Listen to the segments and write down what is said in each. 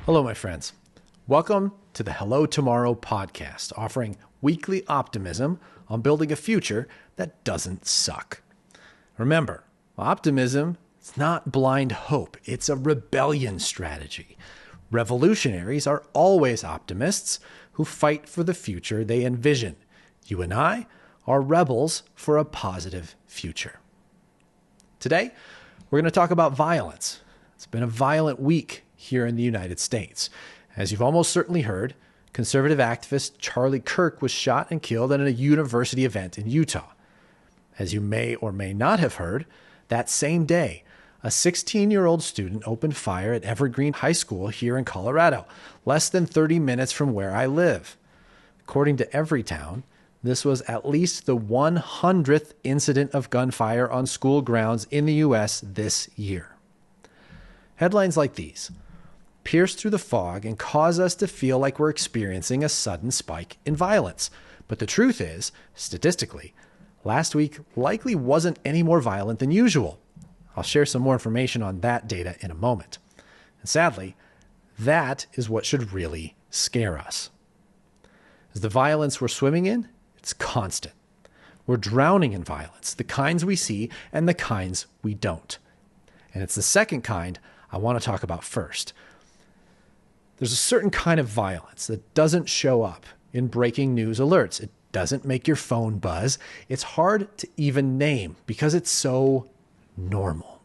Hello, my friends. Welcome to the Hello Tomorrow podcast, offering weekly optimism on building a future that doesn't suck. Remember, optimism is not blind hope. It's a rebellion strategy. Revolutionaries are always optimists who fight for the future they envision. You and I are rebels for a positive future. Today, we're going to talk about violence. It's been a violent week here in the United States. As you've almost certainly heard, conservative activist Charlie Kirk was shot and killed at a university event in Utah. As you may or may not have heard, that same day, a 16-year-old student opened fire at Evergreen High School here in Colorado, less than 30 minutes from where I live. According to Everytown, this was at least the 100th incident of gunfire on school grounds in the U.S. this year. Headlines like these pierce through the fog and cause us to feel like we're experiencing a sudden spike in violence. But the truth is, statistically, last week likely wasn't any more violent than usual. I'll share some more information on that data in a moment. And sadly, that is what should really scare us. As the violence we're swimming in, it's constant. We're drowning in violence, the kinds we see and the kinds we don't. And it's the second kind I want to talk about first. There's a certain kind of violence that doesn't show up in breaking news alerts. It doesn't make your phone buzz. It's hard to even name because it's so normal.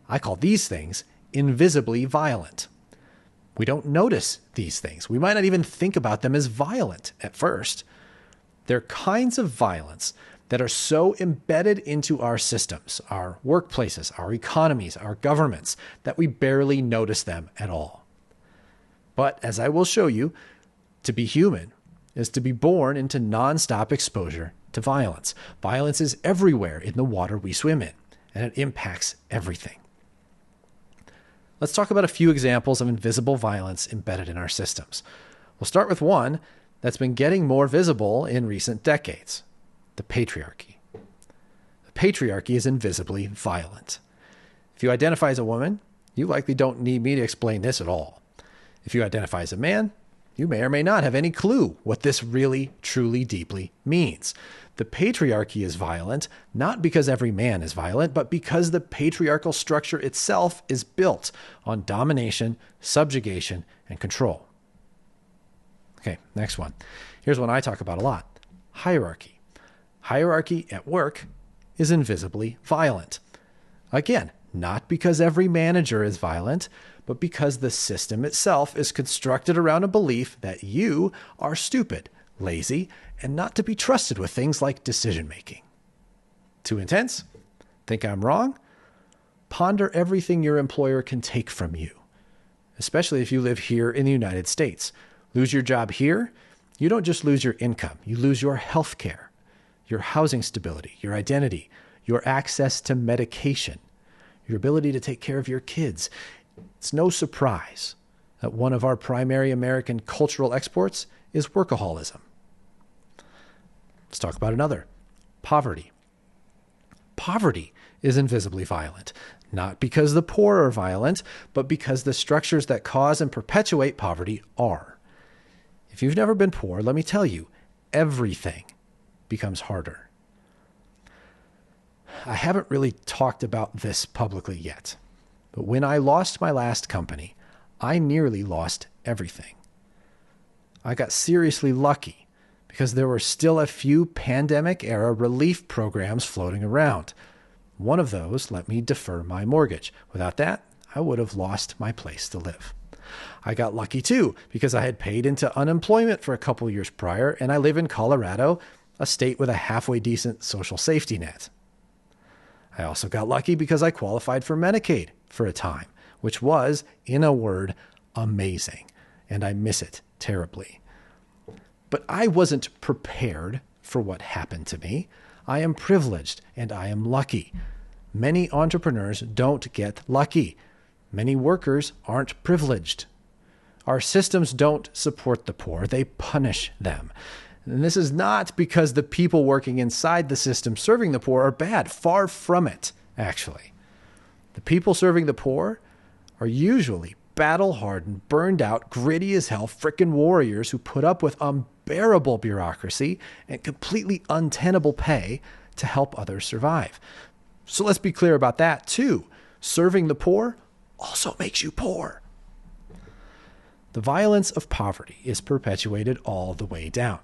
I call these things invisibly violent. We don't notice these things. We might not even think about them as violent at first. They're kinds of violence that are so embedded into our systems, our workplaces, our economies, our governments, that we barely notice them at all. But as I will show you, to be human is to be born into nonstop exposure to violence. Violence is everywhere in the water we swim in, and it impacts everything. Let's talk about a few examples of invisible violence embedded in our systems. We'll start with one that's been getting more visible in recent decades: the patriarchy. The patriarchy is invisibly violent. If you identify as a woman, you likely don't need me to explain this at all. If you identify as a man, you may or may not have any clue what this really, truly, deeply means. The patriarchy is violent, not because every man is violent, but because the patriarchal structure itself is built on domination, subjugation, and control. Okay, next one. Here's one I talk about a lot: hierarchy. Hierarchy at work is invisibly violent. Again, not because every manager is violent, but because the system itself is constructed around a belief that you are stupid, lazy, and not to be trusted with things like decision-making. Too intense? Think I'm wrong? Ponder everything your employer can take from you, especially if you live here in the United States. Lose your job here, you don't just lose your income, you lose your health care, your housing stability, your identity, your access to medication, your ability to take care of your kids. It's no surprise that one of our primary American cultural exports is workaholism. Let's talk about another: poverty. Poverty is invisibly violent, not because the poor are violent, but because the structures that cause and perpetuate poverty are. If you've never been poor, let me tell you, everything becomes harder. I haven't really talked about this publicly yet, but when I lost my last company, I nearly lost everything. I got seriously lucky because there were still a few pandemic-era relief programs floating around. One of those let me defer my mortgage. Without that, I would have lost my place to live. I got lucky too because I had paid into unemployment for a couple years prior, and I live in Colorado, a state with a halfway decent social safety net. I also got lucky because I qualified for Medicaid for a time, which was, in a word, amazing, and I miss it terribly. But I wasn't prepared for what happened to me. I am privileged and I am lucky. Many entrepreneurs don't get lucky. Many workers aren't privileged. Our systems don't support the poor, they punish them. And this is not because the people working inside the system serving the poor are bad. Far from it, actually. The people serving the poor are usually battle-hardened, burned-out, gritty as hell frickin' warriors who put up with unbearable bureaucracy and completely untenable pay to help others survive. So let's be clear about that too. Serving the poor also makes you poor. The violence of poverty is perpetuated all the way down.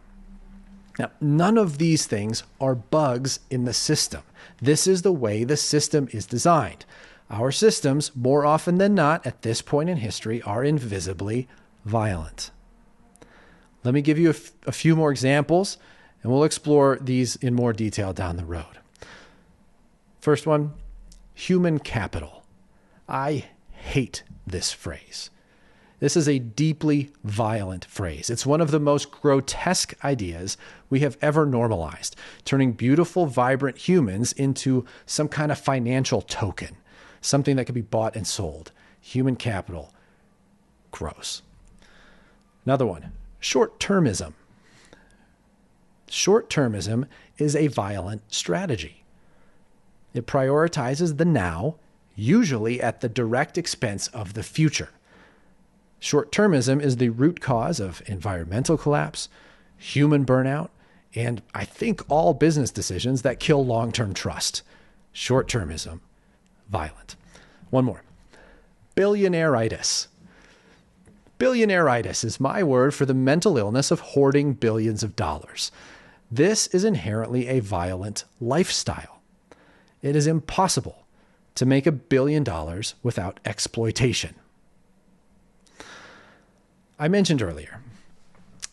Now, none of these things are bugs in the system. This is the way the system is designed. Our systems, more often than not, at this point in history, are invisibly violent. Let me give you a few more examples, and we'll explore these in more detail down the road. First one, human capital. I hate this phrase. This is a deeply violent phrase. It's one of the most grotesque ideas we have ever normalized, turning beautiful, vibrant humans into some kind of financial token, something that can be bought and sold. Human capital. Gross. Another one, short-termism. Short-termism is a violent strategy. It prioritizes the now, usually at the direct expense of the future. Short-termism is the root cause of environmental collapse, human burnout, and I think all business decisions that kill long-term trust. Short-termism, violent. One more. Billionaire-itis. Billionaire-itis is my word for the mental illness of hoarding billions of dollars. This is inherently a violent lifestyle. It is impossible to make $1 billion without exploitation. I mentioned earlier,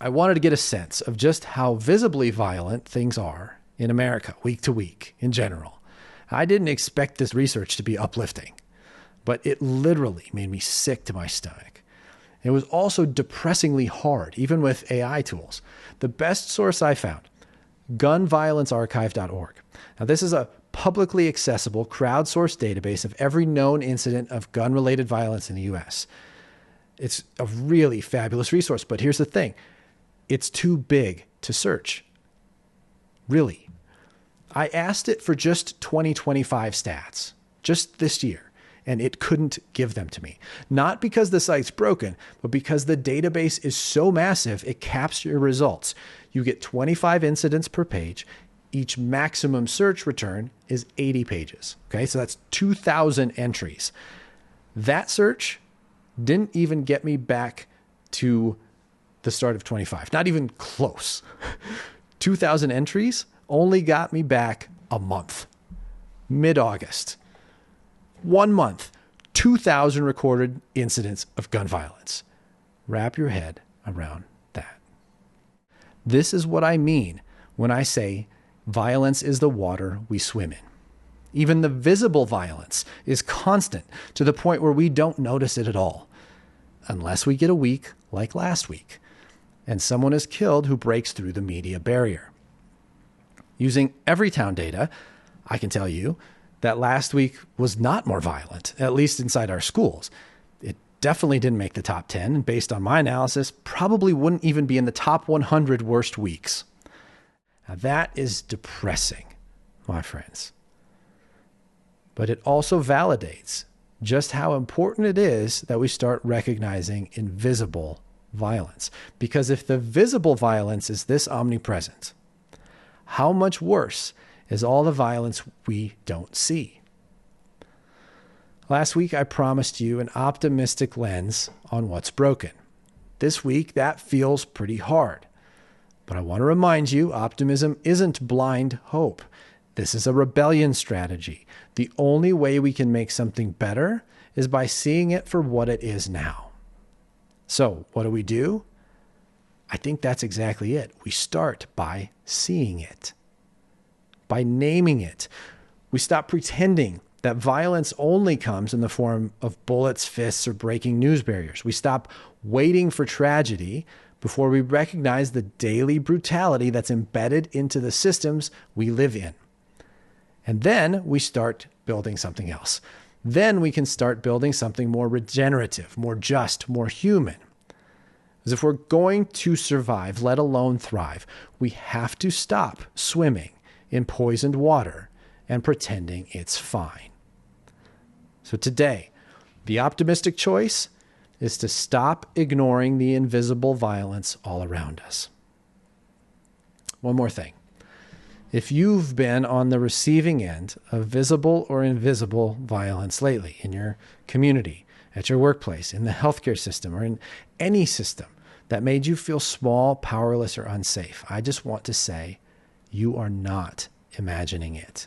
I wanted to get a sense of just how visibly violent things are in America week to week in general. I didn't expect this research to be uplifting, but it literally made me sick to my stomach. It was also depressingly hard, even with AI tools. The best source I found, gunviolencearchive.org. Now, this is a publicly accessible crowdsourced database of every known incident of gun-related violence in the U.S. It's a really fabulous resource, but here's the thing. It's too big to search. Really. I asked it for just 2025 stats, just this year, and it couldn't give them to me. Not because the site's broken, but because the database is so massive, it caps your results. You get 25 incidents per page. Each maximum search return is 80 pages. Okay, so that's 2,000 entries. That search didn't even get me back to the start of 25. Not even close. 2,000 entries only got me back a month. Mid-August. 1 month. 2,000 recorded incidents of gun violence. Wrap your head around that. This is what I mean when I say violence is the water we swim in. Even the visible violence is constant to the point where we don't notice it at all. Unless we get a week like last week, and someone is killed who breaks through the media barrier. Using Everytown data, I can tell you that last week was not more violent, at least inside our schools. It definitely didn't make the top 10, and based on my analysis, probably wouldn't even be in the top 100 worst weeks. Now that is depressing, my friends. But it also validates just how important it is that we start recognizing invisible violence. Because if the visible violence is this omnipresent, how much worse is all the violence we don't see? Last week, I promised you an optimistic lens on what's broken. This week, that feels pretty hard. But I want to remind you, optimism isn't blind hope. This is a rebellion strategy. The only way we can make something better is by seeing it for what it is now. So what do? I think that's exactly it. We start by seeing it, by naming it. We stop pretending that violence only comes in the form of bullets, fists, or breaking news barriers. We stop waiting for tragedy before we recognize the daily brutality that's embedded into the systems we live in. And then we start building something else. Then we can start building something more regenerative, more just, more human. Because if we're going to survive, let alone thrive, we have to stop swimming in poisoned water and pretending it's fine. So today, the optimistic choice is to stop ignoring the invisible violence all around us. One more thing. If you've been on the receiving end of visible or invisible violence lately in your community, at your workplace, in the healthcare system, or in any system that made you feel small, powerless, or unsafe, I just want to say you are not imagining it.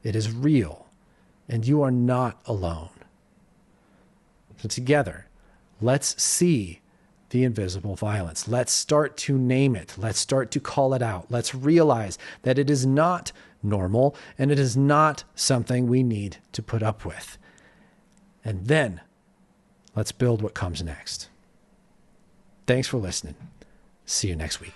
It is real, and you are not alone. So together, let's see the invisible violence. Let's start to name it. Let's start to call it out. Let's realize that it is not normal, and it is not something we need to put up with. And then let's build what comes next. Thanks for listening. See you next week.